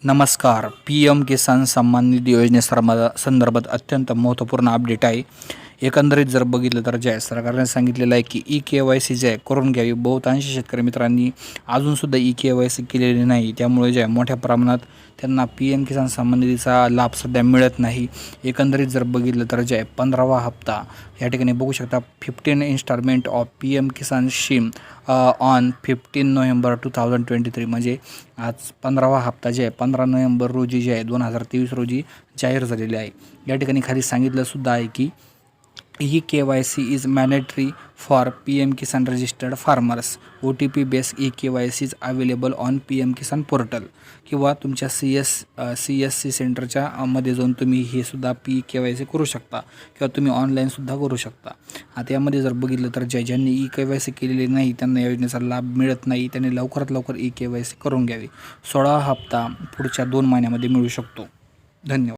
नमस्कार. PM किसान सन्मान निधी योजनेसंदर्भात अत्यंत महत्त्वपूर्ण अपडेट आहे. एकंदरीत जर बघितलं तर जे आहे सरकारने सांगितलेलं आहे की KYC जे आहे करून घ्यावी. बहुतांश शेतकरी मित्रांनी अजूनसुद्धा KYC केलेली नाही, त्यामुळे जे आहे मोठ्या प्रमाणात त्यांना PM किसान सन्मान निधीचा लाभ सध्या मिळत नाही. एकंदरीत जर बघितलं तर जे आहे 15वा हप्ता या ठिकाणी बघू शकता. 15 installment of PM Kisan scheme on 15 November 2023 म्हणजे आज 15वा हप्ता जे आहे 15 नोव्हेंबर रोजी जे आहे 2023 रोजी जाहीर झालेले आहे. या ठिकाणी खाली सांगितलंसुद्धा आहे की KYC is मॅनेटरी for PM Kisan registered farmers. OTP based KYC is available on PM Kisan portal किंवा तुमच्या CSC सेंटरच्या मध्ये जाऊन तुम्ही हे सुद्धा KYC करू शकता किंवा तुम्ही ऑनलाईनसुद्धा करू शकता. आता यामध्ये जर बघितलं तर ज्यांनी KYC केलेली नाही त्यांना योजनेचा लाभ मिळत नाही. त्यांनी लवकरात लवकर KYC करून घ्यावी. 16 हप्ता पुढच्या 2 महिन्यामध्ये मिळू शकतो. धन्यवाद.